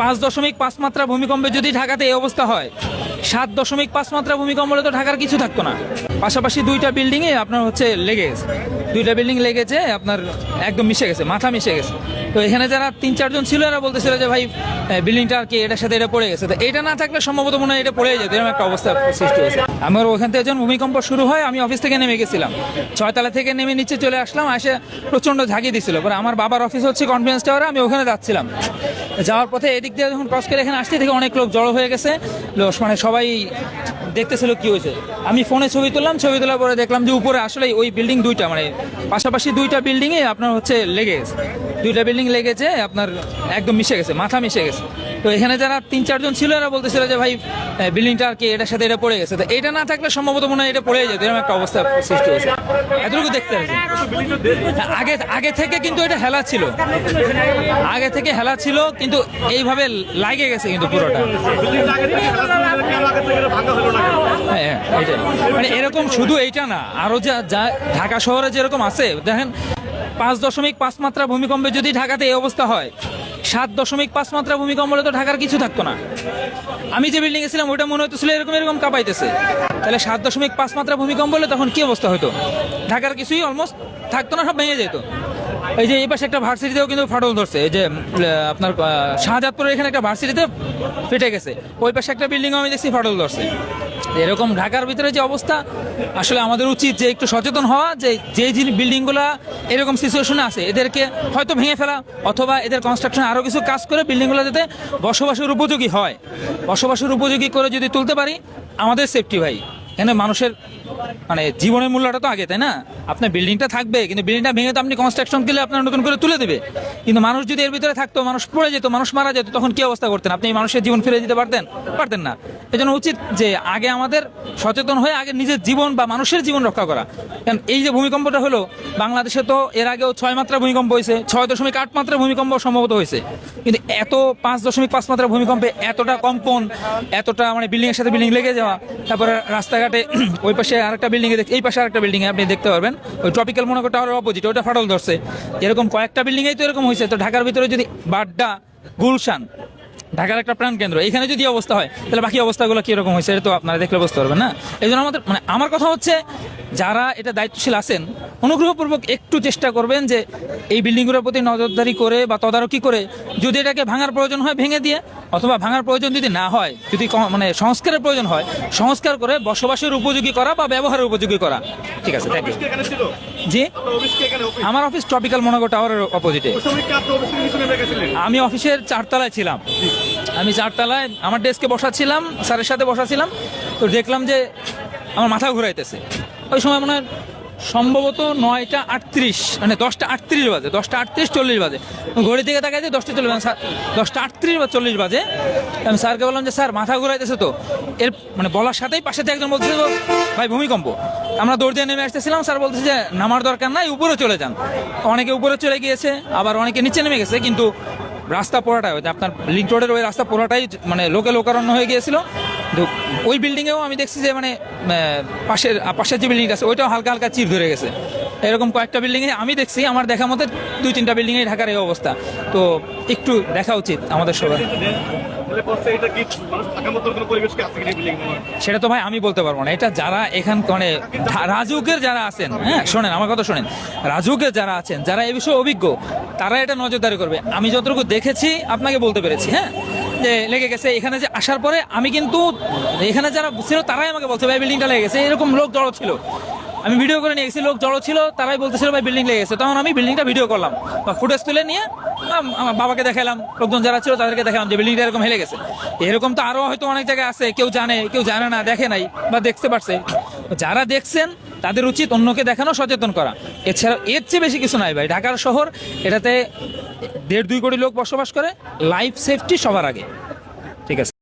5.5 মাত্রা ভূমিকম্পে যদি ঢাকাতে এই অবস্থা হয়, 7.5 মাত্রা ভূমিকম্প হলে তো ঢাকার কিছু থাকতো না। পাশাপাশি দুইটা বিল্ডিংয়ে আপনার হচ্ছে লেগে গেছে, দুইটা বিল্ডিং লেগেছে, আপনার একদম মিশে গেছে, মাথা মিশে গেছে। তো এখানে যারা 3-4 জন ছিল এরা বলতেছিল যে ভাই বিল্ডিংটা আর কি এটার সাথে এটা পড়ে গেছে। তো এটা না থাকলে সম্ভবত মনে হয় এটা পড়ে যেত, এরকম একটা অবস্থা সৃষ্টি হয়েছে। আমার ওখান থেকে যখন ভূমিকম্প শুরু হয় আমি অফিস থেকে নেমে গেছিলাম, 6 তলা থেকে নেমে নিচে চলে আসলাম, এসে প্রচণ্ড ঝাঁকি দিছিল। পরে আমার বাবার অফিস হচ্ছে কনফারেন্স টাওয়ারে, আমি ওখানে যাচ্ছিলাম, যাওয়ার পথে এদিক দিয়ে যখন ক্রস করে এখানে আসতে থেকে অনেক লোক জড়ো হয়ে গেছে, মানে সবাই দেখতেছিল কি হয়েছে। আমি ফোনে ছবি তুললাম, ছবি তোলার পরে দেখলাম যে উপরে আসলে ওই বিল্ডিং দুইটা, মানে পাশাপাশি দুইটা বিল্ডিংয়ে আপনার হচ্ছে লেগে গেছে, দুইটা বিল্ডিং লেগেছে, আপনার একদম মিশে গেছে, মাথা মিশে গেছে। তো এখানে যারা 3-4 জন ছিল এরা বলতেছিল যে ভাই বিল্ডিংটা আর কি এটার সাথে এটা পড়ে গেছে। তো এটা না থাকলে সম্ভবত মনে হয় এটা পড়ে যেত, এরকম একটা অবস্থা সৃষ্টি হয়েছে। এতটুকু দেখতে পাচ্ছি আগে থেকে কিন্তু এটা হেলা ছিল, আগে থেকে হেলা ছিল, কিন্তু এইভাবে লাগে গেছে কিন্তু পুরোটা। হ্যাঁ, মানে এরকম শুধু এইটা না, আরো যা ঢাকা শহরে যেরকম আছে দেখেন, 5.5 মাত্রা ভূমিকম্পে যদি ঢাকাতে এই অবস্থা হয়, 7.5 মাত্রা ভূমিকম্প হলে তো ঢাকার কিছু থাকতো না। আমি যে বিল্ডিং এ ছিলাম ওইটা মনে হতেছিল এরকম কাঁপাইতেছে। তাহলে 7.5 মাত্রা ভূমিকম্প হলে তখন কি অবস্থা হতো? ঢাকার কিছুই অলমোস্ট থাকতো না, সব ভেঙে যেত। এই যে এই পাশে একটা ভার্সিটিতেও কিন্তু ফাটল ধরছে, এই যে আপনার শাহজাদপুরের এখানে একটা ভার্সিটিতে ফেটে গেছে, ওই পাশে একটা বিল্ডিংও আমি দেখছি ফাটল ধরছে। এরকম ঢাকার ভিতরে যে অবস্থা, আসলে আমাদের উচিত যে একটু সচেতন হওয়া, যে বিল্ডিংগুলো এরকম সিচুয়েশনে আছে এদেরকে হয়তো ভেঙে ফেলা, অথবা এদের কনস্ট্রাকশন আরও কিছু কাজ করে বিল্ডিংগুলো যাতে বসবাসের উপযোগী হয়, বসবাসের উপযোগী করে যদি তুলতে পারি, আমাদের সেফটি ভাই। এখানে মানুষের মানে জীবনের মূল্যটা তো আগে, তাই না? আপনার বিল্ডিংটা থাকবে, কিন্তু বিল্ডিংটা ভেঙে তো আপনি কনস্ট্রাকশন করলে আপনার নতুন করে তুলে দেবে। কিন্তু মানুষ যদি এর ভিতরে থাকতো, মানুষ পড়ে যেত, মানুষ মারা যেত, তখন কি অবস্থা করতেন? আপনি মানুষের জীবন ফিরে দিতে পারতেন না। এই জন্য উচিত যে আগে আমাদের সচেতন হয়ে আগে নিজের জীবন বা মানুষের জীবন রক্ষা করা। কারণ এই যে ভূমিকম্পটা হলো, বাংলাদেশে তো এর আগেও 6 মাত্রা ভূমিকম্প হয়েছে, 6.8 মাত্রা ভূমিকম্প সম্ভবত হয়েছে, কিন্তু এত 5.5 মাত্রা ভূমিকম্পে এতটা কম্পন, এতটা মানে বিল্ডিং এর সাথে বিল্ডিং লেগে যাওয়া, তারপরে রাস্তাঘাটে ওই পাশে আরেকটা বিল্ডিং এ, এই পাশে আরেকটা বিল্ডিং এ আপনি দেখতে পারবেন, ওই ট্রপিক্যাল মনোকো টাওয়ারের অপোজিট ওটা ফাটল ধরছে। এরকম কয়েকটা বিল্ডিং এই তো এরকম হয়েছে। তো ঢাকার ভিতরে যদি বাড্ডা, গুলশান, ঢাকার একটা প্রাণকেন্দ্র, এখানে যদি অবস্থা হয়, তাহলে বাকি অবস্থাগুলো কীরকম হয়েছে এটা তো আপনারা দেখলে বুঝতে পারবেন না। এই জন্য আমাদের মানে আমার কথা হচ্ছে, যারা এটা দায়িত্বশীল আছেন অনুগ্রহপূর্বক একটু চেষ্টা করবেন যে এই বিল্ডিংগুলোর প্রতি নজরদারি করে বা তদারকি করে, যদি এটাকে ভাঙার প্রয়োজন হয় ভেঙে দিয়ে, অথবা ভাঙার প্রয়োজন যদি না হয়, যদি মানে সংস্কারের প্রয়োজন হয়, সংস্কার করে বসবাসের উপযোগী করা বা ব্যবহারের উপযোগী করা। ঠিক আছে, থ্যাংক ইউ। জি, আমার অফিস ট্রপিক্যাল মনোকো টাওয়ারের অপোজিটে। আমি অফিসের 4 তলায় ছিলাম, আমি 4 তলায় আমার ডেস্কে বসা ছিলাম, স্যারের সাথে বসা ছিলাম। তো দেখলাম যে আমার মাথা ঘুরাইতেছে। ওই সময় মনে হয় সম্ভবত 9টা 38, মানে 10টা 38 বাজে, 10টা 38 40 বাজে। ঘড়ি থেকে তাকাই যে 10টা 40 বাজে, 10টা 38 বা 40 বাজে। আমি স্যারকে বললাম যে স্যার মাথা ঘুরাইতেছে। তো এর মানে বলার সাথেই পাশে একজন বলতেছে ভাই ভূমিকম্প। আমরা দৌড় দিয়ে নেমে আসতেছিলাম, স্যার বলতেছে যে নামার দরকার নাই, উপরে চলে যান। অনেকে উপরে চলে গিয়েছে, আবার অনেকে নিচে নেমে গেছে, কিন্তু রাস্তা পোড়াটাই আপনার লিঙ্ক রোডের ওই রাস্তা পোড়াটাই মানে লোকারণ্য হয়ে গিয়েছিল। ওই বিল্ডিংয়েও আমি দেখছি যে মানে পাশের যে বিল্ডিংটা আছে ওইটাও হালকা হালকা চির ধরে গেছে। এরকম কয়েকটা বিল্ডিংয়ে আমি দেখছি, আমার দেখা মতে 2-3টা বিল্ডিংয়ে ঢাকার এই অবস্থা। তো একটু দেখা উচিত আমাদের সবার। সেটা তো ভাই আমি বলতে পারবো না। এটা যারা এখান মানে রাজুকের যারা আছেন, হ্যাঁ শোনেন আমার কথা শোনেন, রাজুকের যারা আছেন, যারা এই বিষয়ে অভিজ্ঞ, তারা এটা নজরদারি করবে। আমি যতটুকু দেখেছি আপনাকে বলতে পেরেছি, হ্যাঁ, যে লেগে গেছে। এখানে যে আসার পরে আমি কিন্তু এখানে যারা ছিল তারাই আমাকে বলছে ভাই বিল্ডিংটা লেগে গেছে, এরকম লোক জড়ো ছিল। আমি ভিডিও করে নিয়ে গেছি, লোক জড়ো ছিল, তারাই বলতেছিল ভাই বিল্ডিং লেগে গেছে। তখন আমি বিল্ডিংটা ভিডিও করলাম বা ফুটেজ তুলে নিয়ে আমার বাবাকে দেখালাম, লোকজন যারা ছিল তাদেরকে দেখালাম যে বিল্ডিংটা এরকম হেলে গেছে। এরকম তো আরও হয়তো অনেক জায়গায় আছে, কেউ জানে, কেউ জানে না, দেখে নাই বা দেখতে পারছে। যারা দেখছেন তাদের উচিত অন্যকে দেখানো, সচেতন করা। এছাড়া এর চেয়ে বেশি কিছু নাই ভাই। ঢাকার শহর, এটাতে 1.5-2 কোটি লোক বসবাস করে, লাইফ সেফটি সবার আগে। ঠিক আছে।